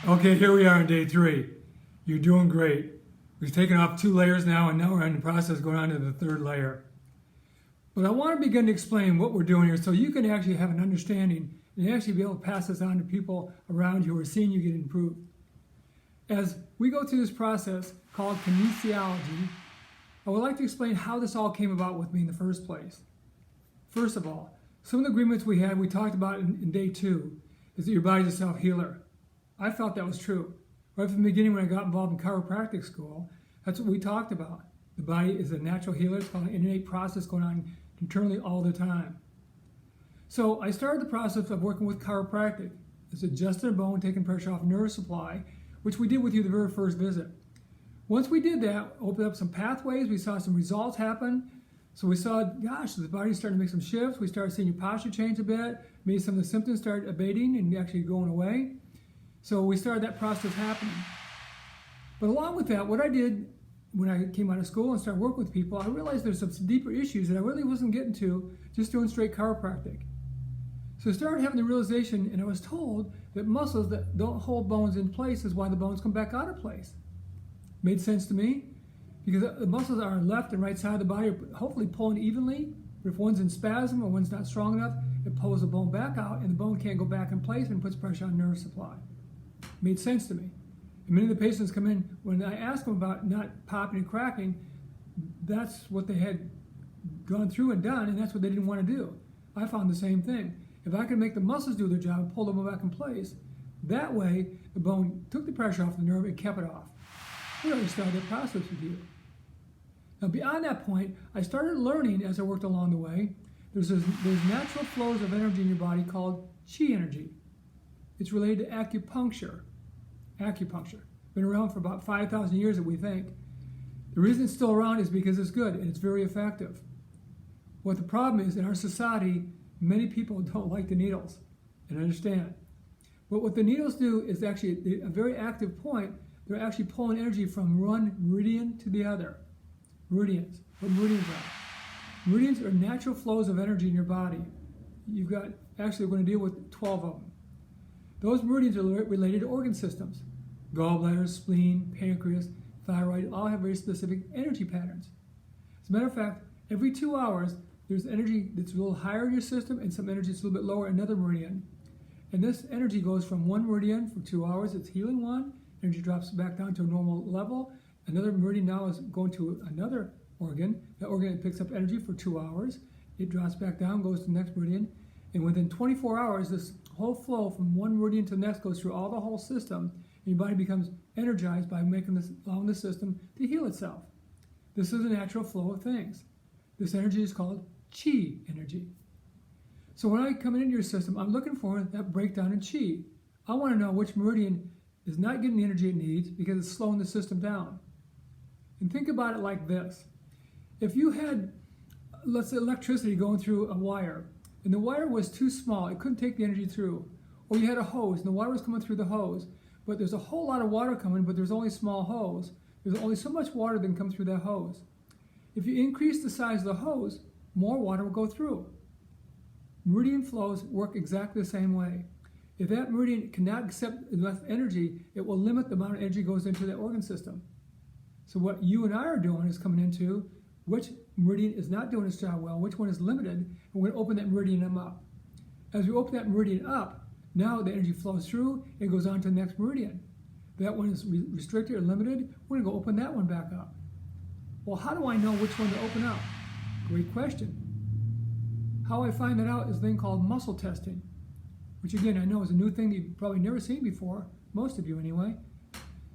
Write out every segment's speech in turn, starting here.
Okay, here we are on day 3. You're doing great. We've taken off 2 layers now, and now we're in the process of going on to the 3rd layer. But I want to begin to explain what we're doing here so you can actually have an understanding and actually be able to pass this on to people around you who are seeing you get improved. As we go through this process called kinesiology, I would like to explain how this all came about with me in the first place. First of all, some of the agreements we had, we talked about in day 2, is that your body's a self-healer. I felt that was true. Right from the beginning when I got involved in chiropractic school, that's what we talked about. The body is a natural healer. It's called an innate process going on internally all the time. So I started the process of working with chiropractic. It's adjusting a bone, taking pressure off nerve supply, which we did with you the very first visit. Once we did that, opened up some pathways, we saw some results happen. So we saw, gosh, the body's starting to make some shifts. We started seeing your posture change a bit. Maybe some of the symptoms started abating and actually going away. So we started that process happening. But along with that, what I did when I came out of school and started working with people, I realized there's some deeper issues that I really wasn't getting to just doing straight chiropractic. So I started having the realization, and I was told that muscles that don't hold bones in place is why the bones come back out of place. Made sense to me, because the muscles are on the left and right side of the body are hopefully pulling evenly, but if one's in spasm or one's not strong enough, it pulls the bone back out, and the bone can't go back in place and puts pressure on nerve supply. Made sense to me. And many of the patients come in, when I ask them about not popping and cracking, that's what they had gone through and done, and that's what they didn't want to do. I found the same thing. If I could make the muscles do their job and pull them back in place, that way the bone took the pressure off the nerve and kept it off. We already started that process with you. Now beyond that point, I started learning as I worked along the way, there's natural flows of energy in your body called chi energy. It's related to acupuncture. Been around for about 5,000 years that we think. The reason it's still around is because it's good and it's very effective. What the problem is, in our society, many people don't like the needles and understand. But what the needles do is actually a very active point. They're actually pulling energy from one meridian to the other. Meridians. What meridians are? Meridians are natural flows of energy in your body. You've got, actually we're going to deal with 12 of them. Those meridians are related to organ systems. Gallbladder, spleen, pancreas, thyroid, all have very specific energy patterns. As a matter of fact, every 2 hours, there's energy that's a little higher in your system and some energy that's a little bit lower in another meridian. And this energy goes from one meridian for 2 hours, it's healing one, energy drops back down to a normal level. Another meridian now is going to another organ. That organ picks up energy for 2 hours. It drops back down, goes to the next meridian. And within 24 hours, this whole flow from one meridian to the next goes through all the whole system, and your body becomes energized by allowing the system to heal itself. This is a natural flow of things. This energy is called chi energy. So when I come into your system, I'm looking for that breakdown in chi. I want to know which meridian is not getting the energy it needs because it's slowing the system down. And think about it like this. If you had, let's say, electricity going through a wire, and the wire was too small, it couldn't take the energy through. Or you had a hose, and the water was coming through the hose, but there's a whole lot of water coming, but there's only a small hose. There's only so much water that can come through that hose. If you increase the size of the hose, more water will go through. Meridian flows work exactly the same way. If that meridian cannot accept enough energy, it will limit the amount of energy that goes into that organ system. So what you and I are doing is coming into which meridian is not doing its job well, which one is limited, and we're going to open that meridian up. As we open that meridian up, now the energy flows through, it goes on to the next meridian. That one is restricted or limited, we're going to go open that one back up. Well, how do I know which one to open up? Great question. How I find that out is a thing called muscle testing, which again I know is a new thing you've probably never seen before, most of you anyway.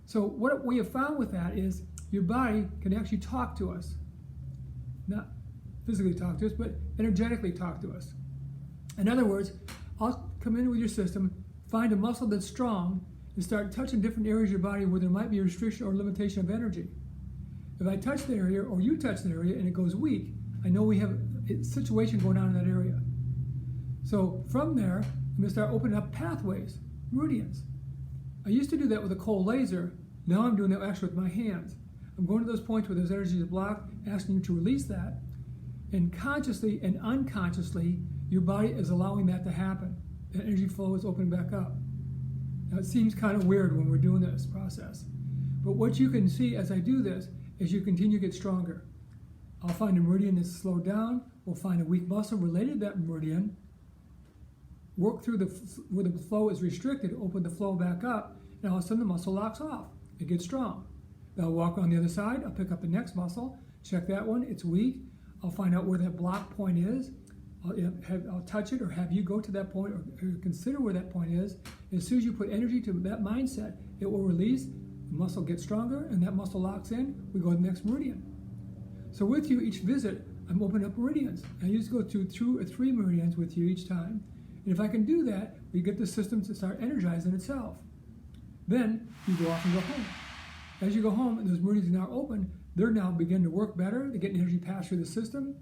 So what we have found with that is your body can actually talk to us. Not physically talk to us, but energetically talk to us. In other words, I'll come in with your system, find a muscle that's strong, and start touching different areas of your body where there might be a restriction or limitation of energy. If I touch the area, or you touch the area, and it goes weak, I know we have a situation going on in that area. So from there, I'm going to start opening up pathways, meridians. I used to do that with a cold laser. Now I'm doing that actually with my hands. I'm going to those points where those energies are blocked, asking you to release that. And consciously and unconsciously, your body is allowing that to happen. That energy flow is opening back up. Now it seems kind of weird when we're doing this process, but what you can see as I do this is you continue to get stronger. I'll find a meridian that's slowed down, we'll find a weak muscle related to that meridian, work through where the flow is restricted, open the flow back up, and all of a sudden the muscle locks off. It gets strong. Then I'll walk on the other side, I'll pick up the next muscle, check that one, it's weak. I'll find out where that block point is. I'll touch it or have you go to that point or consider where that point is. And as soon as you put energy to that mindset, it will release, the muscle gets stronger, and that muscle locks in, we go to the next meridian. So with you each visit, I'm opening up meridians. I used to go through 2 or 3 meridians with you each time. And if I can do that, we get the system to start energizing itself. Then you go off and go home. As you go home and those meridians are now open, they're now beginning to work better. They're getting energy passed through the system.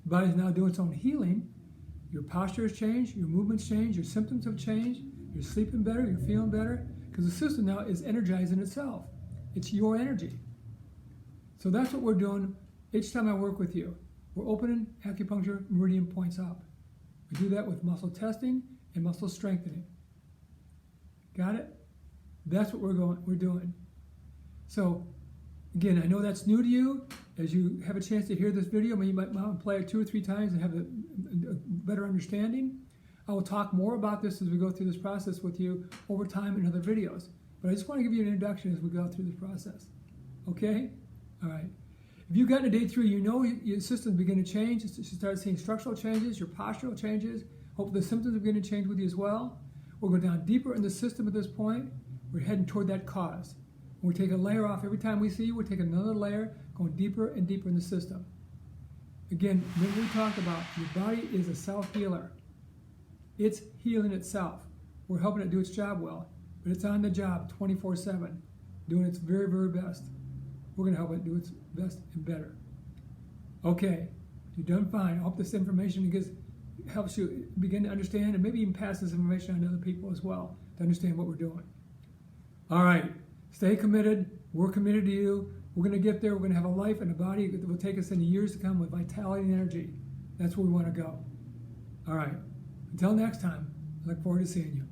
The body's now doing its own healing. Your posture has changed, your movements changed, your symptoms have changed, you're sleeping better, you're feeling better, because the system now is energizing itself. It's your energy. So that's what we're doing each time I work with you. We're opening acupuncture meridian points up. We do that with muscle testing and muscle strengthening. Got it? That's what we're doing. So again, I know that's new to you. As you have a chance to hear this video, maybe you might want to play it 2 or 3 times and have a better understanding. I will talk more about this as we go through this process with you over time in other videos. But I just want to give you an introduction as we go through this process. Okay? All right. If you've gotten to day 3, you know your system's beginning to change. You start seeing structural changes, your postural changes. Hopefully the symptoms are beginning to change with you as well. We'll go down deeper in the system at this point. We're heading toward that cause. We take a layer off every time we see you. We're taking another layer, going deeper and deeper in the system. Again, remember we talked about your body is a self-healer. It's healing itself. We're helping it do its job well, but it's on the job 24/7, doing its very, very best. We're going to help it do its best and better. Okay, you've done fine. I hope this information helps you begin to understand and maybe even pass this information on to other people as well to understand what we're doing. All right. Stay committed. We're committed to you. We're going to get there. We're going to have a life and a body that will take us into years to come with vitality and energy. That's where we want to go. All right. Until next time, I look forward to seeing you.